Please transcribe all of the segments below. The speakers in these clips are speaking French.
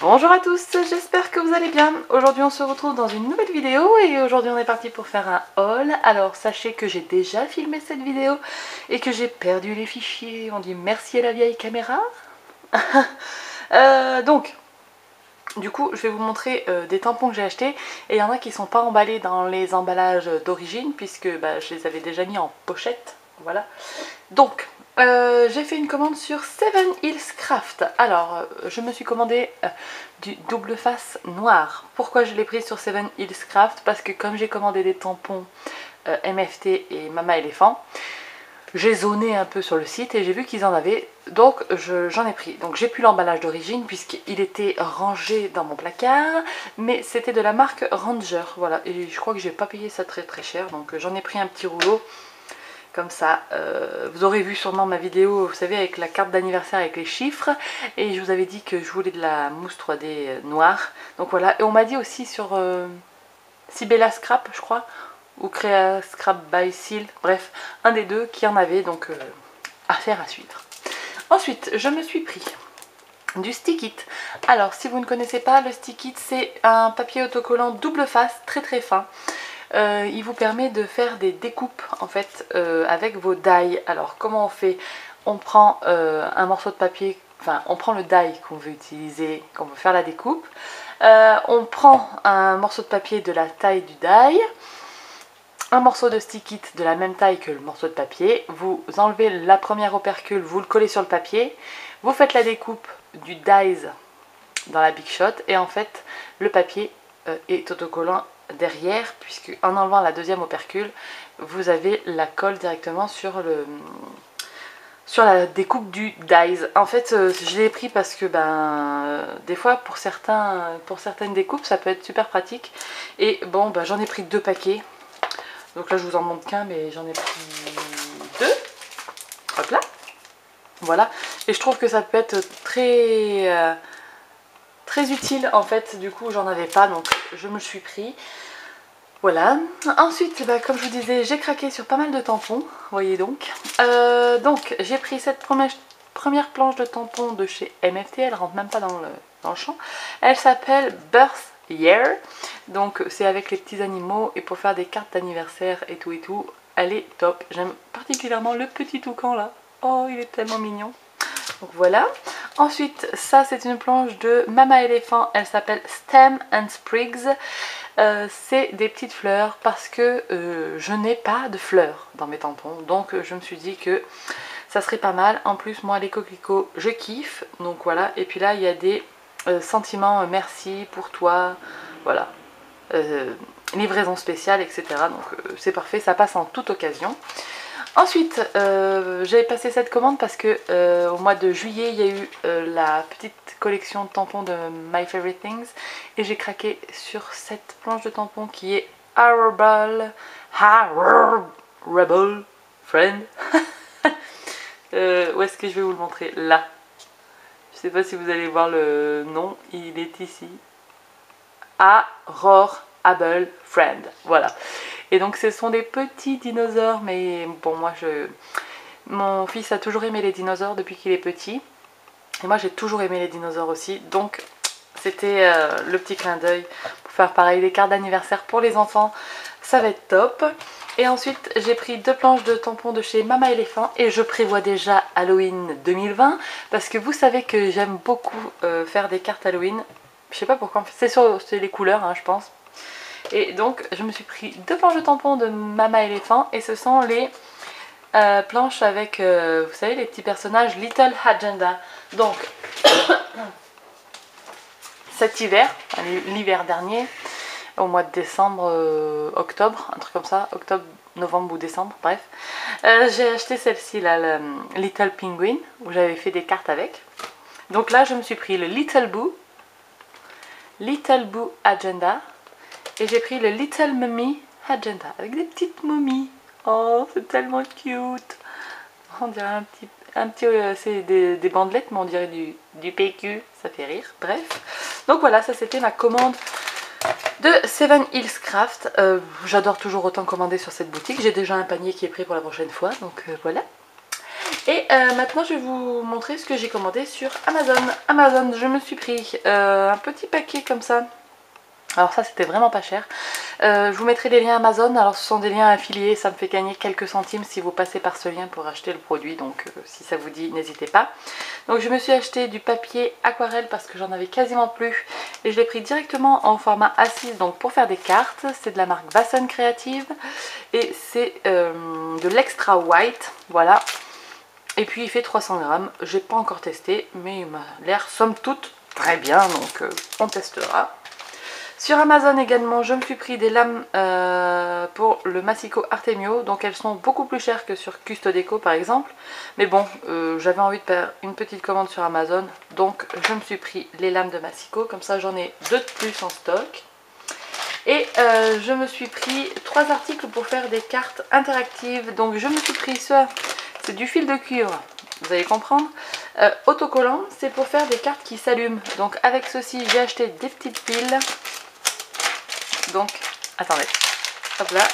Bonjour à tous, j'espère que vous allez bien. Aujourd'hui on se retrouve dans une nouvelle vidéo et aujourd'hui on est parti pour faire un haul. Alors sachez que j'ai déjà filmé cette vidéo et que j'ai perdu les fichiers. On dit merci à la vieille caméra. Donc, du coup je vais vous montrer des tampons que j'ai achetés et il y en a qui sont pas emballés dans les emballages d'origine puisque je les avais déjà mis en pochette. Voilà. Donc, j'ai fait une commande sur Seven Hills Craft. Alors, je me suis commandé du double face noir. Pourquoi je l'ai pris sur Seven Hills Craft? Parce que comme j'ai commandé des tampons MFT et Mama Éléphant, j'ai zoné un peu sur le site et j'ai vu qu'ils en avaient. Donc, j'en ai pris. Donc, j'ai plus l'emballage d'origine puisqu'il était rangé dans mon placard. Mais c'était de la marque Ranger. Voilà. Et je crois que j'ai pas payé ça très très cher. Donc, j'en ai pris un petit rouleau. Comme ça, vous aurez vu sûrement ma vidéo, vous savez, avec la carte d'anniversaire avec les chiffres. Et je vous avais dit que je voulais de la mousse 3D noire. Donc voilà, et on m'a dit aussi sur Sibella Scrap, je crois, ou Crea Scrap by Seal, bref, un des deux qui en avait, donc affaire à suivre. Ensuite, je me suis pris du stick it. Alors, si vous ne connaissez pas, le stick it, c'est un papier autocollant double face, très très fin. Il vous permet de faire des découpes en fait avec vos die. Alors comment on fait? On prend un morceau de papier, enfin on prend le die qu'on veut utiliser, qu'on veut faire la découpe. On prend un morceau de papier de la taille du die, un morceau de stick it de la même taille que le morceau de papier. Vous enlevez la première opercule, vous le collez sur le papier, vous faites la découpe du dies dans la Big Shot et en fait le papier est autocollant derrière, puisque en enlevant la deuxième opercule, vous avez la colle directement sur la découpe du dies. En fait, je l'ai pris parce que des fois pour certaines découpes, ça peut être super pratique. Et bon, j'en ai pris 2 paquets. Donc là, je vous en montre qu'un, mais j'en ai pris 2. Hop là. Voilà. Et je trouve que ça peut être très utile en fait. Du coup, j'en avais pas, donc je me le suis pris. Voilà. Ensuite, comme je vous disais, j'ai craqué sur pas mal de tampons, voyez donc. Donc, j'ai pris cette première planche de tampons de chez MFT, elle rentre même pas dans le champ. Elle s'appelle Birth Year, donc c'est avec les petits animaux et pour faire des cartes d'anniversaire et tout. Elle est top. J'aime particulièrement le petit toucan là. Oh, il est tellement mignon. Donc voilà. Ensuite, ça c'est une planche de Mama Éléphant, elle s'appelle Stem and Sprigs. C'est des petites fleurs parce que je n'ai pas de fleurs dans mes tampons, donc je me suis dit que ça serait pas mal. En plus moi les coquelicots je kiffe, donc voilà. Et puis là il y a des sentiments merci pour toi, voilà, livraison spéciale, etc. Donc c'est parfait, ça passe en toute occasion. Ensuite, j'avais passé cette commande parce que au mois de juillet, il y a eu la petite collection de tampons de My Favorite Things et j'ai craqué sur cette planche de tampons qui est Adorable Friend. Où est-ce que je vais vous le montrer? Là. Je sais pas si vous allez voir le nom, il est ici. Adorable Friend. Voilà. Et donc ce sont des petits dinosaures, mais bon mon fils a toujours aimé les dinosaures depuis qu'il est petit. Et moi j'ai toujours aimé les dinosaures aussi, donc c'était le petit clin d'œil pour faire pareil, des cartes d'anniversaire pour les enfants, ça va être top. Et ensuite j'ai pris 2 planches de tampons de chez Mama Éléphant et je prévois déjà Halloween 2020 parce que vous savez que j'aime beaucoup faire des cartes Halloween. Je sais pas pourquoi, c'est les couleurs hein, je pense. Et donc je me suis pris 2 planches de tampons de Mama Éléphant et ce sont les planches avec, vous savez, les petits personnages Little Agenda. Donc cet hiver, l'hiver dernier, au mois de décembre, octobre, un truc comme ça, octobre, novembre ou décembre, bref, j'ai acheté celle-ci là, le Little Penguin, où j'avais fait des cartes avec. Donc là je me suis pris le Little Boo Agenda. Et j'ai pris le Little Mummy Agenda avec des petites momies. Oh, c'est tellement cute. On dirait un petit c'est des bandelettes, mais on dirait du PQ. Ça fait rire. Bref. Donc voilà, ça c'était ma commande de Seven Hills Craft. J'adore toujours autant commander sur cette boutique. J'ai déjà un panier qui est prêt pour la prochaine fois. Donc voilà. Et maintenant je vais vous montrer ce que j'ai commandé sur Amazon. Amazon, je me suis pris un petit paquet comme ça. Alors ça c'était vraiment pas cher. Je vous mettrai les liens Amazon. Alors ce sont des liens affiliés, ça me fait gagner quelques centimes si vous passez par ce lien pour acheter le produit. Donc si ça vous dit, n'hésitez pas. Donc je me suis acheté du papier aquarelle parce que j'en avais quasiment plus. Et je l'ai pris directement en format A6 donc pour faire des cartes. C'est de la marque Vasson Creative. Et c'est de l'extra white. Voilà. Et puis il fait 300 grammes. J'ai pas encore testé mais il m'a l'air somme toute très bien. Donc on testera. Sur Amazon également, je me suis pris des lames pour le Massico Artemio. Donc elles sont beaucoup plus chères que sur Custodeco par exemple. Mais bon, j'avais envie de faire une petite commande sur Amazon. Donc je me suis pris les lames de Massico. Comme ça j'en ai 2 de plus en stock. Et je me suis pris 3 articles pour faire des cartes interactives. Donc je me suis pris ça, c'est du fil de cuivre. Vous allez comprendre. Autocollant, c'est pour faire des cartes qui s'allument. Donc avec ceci, j'ai acheté des petites piles. Donc, attendez, hop là,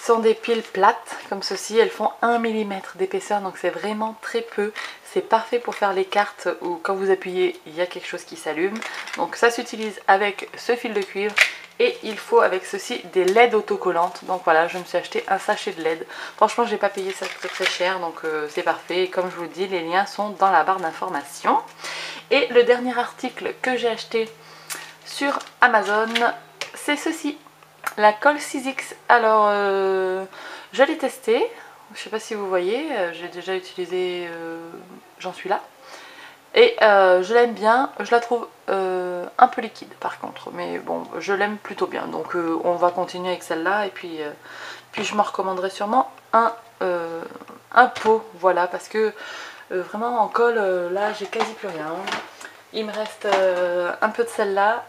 ce sont des piles plates comme ceci, elles font 1 mm d'épaisseur, donc c'est vraiment très peu. C'est parfait pour faire les cartes où quand vous appuyez, il y a quelque chose qui s'allume. Donc ça s'utilise avec ce fil de cuivre et il faut avec ceci des LED autocollantes. Donc voilà, je me suis acheté un sachet de LED. Franchement, j'ai pas payé ça très cher, donc c'est parfait. Et comme je vous le dis, les liens sont dans la barre d'information. Et le dernier article que j'ai acheté sur Amazon, c'est ceci, la colle 6X. Alors je l'ai testé, je sais pas si vous voyez, j'ai déjà utilisé, j'en suis là, et je l'aime bien. Je la trouve un peu liquide par contre, mais bon, je l'aime plutôt bien, donc on va continuer avec celle-là. Et puis je m'en recommanderai sûrement un pot, voilà, parce que vraiment en colle, là j'ai quasi plus rien. Il me reste un peu de celle-là.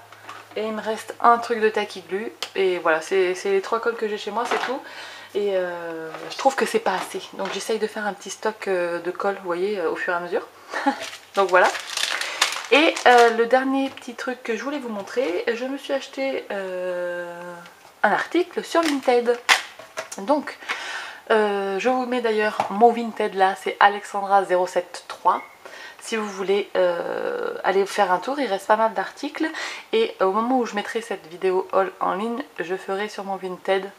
Et il me reste un truc de Tacky Glue. Et voilà, c'est les 3 colles que j'ai chez moi, c'est tout. Et je trouve que c'est pas assez. Donc j'essaye de faire un petit stock de colle, vous voyez, au fur et à mesure. Donc voilà. Et le dernier petit truc que je voulais vous montrer, je me suis acheté un article sur Vinted. Donc, je vous mets d'ailleurs mon Vinted là, c'est Alexandra073. Si vous voulez aller faire un tour, il reste pas mal d'articles. Et au moment où je mettrai cette vidéo haul en ligne, je ferai sur mon Vinted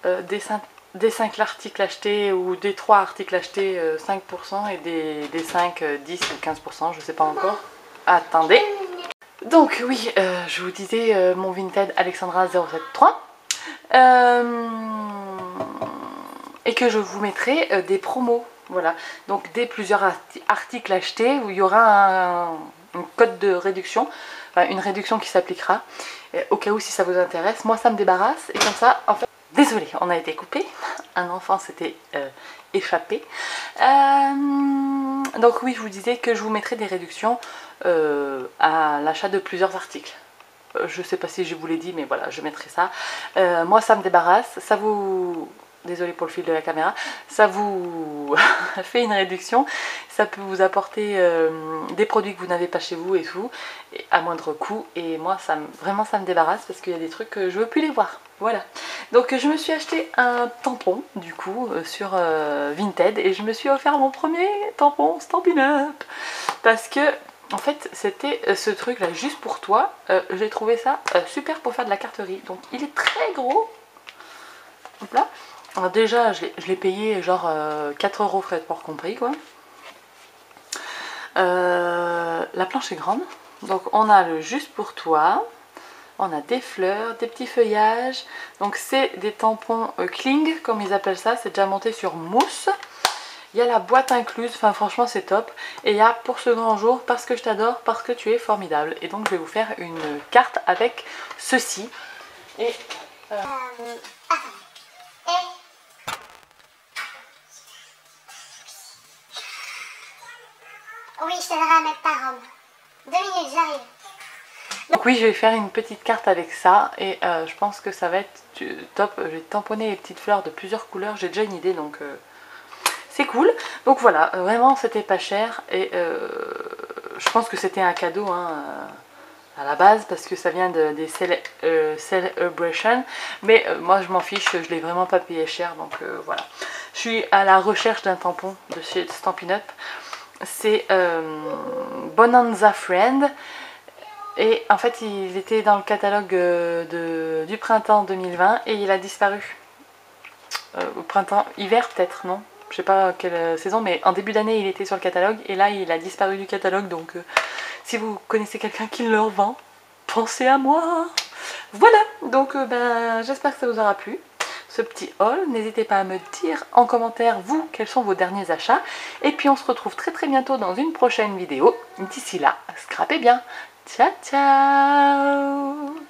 des 5 articles achetés ou des 3 articles achetés 5% et des 5, 10 ou 15%, je sais pas encore. Attendez. Donc oui, je vous disais mon Vinted Alexandra073. Et que je vous mettrai des promos. Voilà, donc dès plusieurs articles achetés, où il y aura une code de réduction, enfin une réduction qui s'appliquera, au cas où si ça vous intéresse. Moi ça me débarrasse, et comme ça, en fait, désolé, on a été coupé, un enfant s'était échappé. Donc oui, je vous disais que je vous mettrai des réductions à l'achat de plusieurs articles. Je sais pas si je vous l'ai dit, mais voilà, je mettrai ça. Moi ça me débarrasse, ça vous... Désolée pour le fil de la caméra, ça vous fait une réduction, ça peut vous apporter des produits que vous n'avez pas chez vous et tout, et à moindre coût. Et moi, vraiment, ça me débarrasse parce qu'il y a des trucs que je veux plus les voir. Voilà. Donc je me suis acheté un tampon du coup sur Vinted et je me suis offert mon premier tampon Stampin' Up parce que en fait c'était ce truc là juste pour toi. J'ai trouvé ça super pour faire de la carterie. Donc il est très gros. Hop là. Alors déjà je l'ai payé genre 4 € frais de port compris quoi. La planche est grande, donc on a le juste pour toi, on a des fleurs, des petits feuillages, donc c'est des tampons Kling comme ils appellent ça, c'est déjà monté sur mousse. Il y a la boîte incluse, enfin franchement c'est top. Et il y a pour ce grand jour, parce que je t'adore, parce que tu es formidable. Et donc je vais vous faire une carte avec ceci. Et oui, je t'aiderai à mettre ta robe. 2 minutes, j'arrive. donc oui, je vais faire une petite carte avec ça. Et je pense que ça va être top. Je vais tamponner les petites fleurs de plusieurs couleurs. J'ai déjà une idée, donc c'est cool. Donc voilà, vraiment c'était pas cher. Et je pense que c'était un cadeau, hein. à la base parce que ça vient des Celebration, mais moi je m'en fiche, je l'ai vraiment pas payé cher, donc voilà. Je suis à la recherche d'un tampon de chez Stampin' Up. C'est Bonanza Friend. Et en fait, il était dans le catalogue du printemps 2020 et il a disparu. Au printemps, hiver peut-être, non? Je sais pas quelle saison, mais en début d'année, il était sur le catalogue et là, il a disparu du catalogue. Donc, si vous connaissez quelqu'un qui le revend, pensez à moi. Voilà, donc ben, j'espère que ça vous aura plu. Ce petit haul, n'hésitez pas à me dire en commentaire, vous, quels sont vos derniers achats. Et puis, on se retrouve très très bientôt dans une prochaine vidéo. D'ici là, scrapez bien. Ciao, ciao!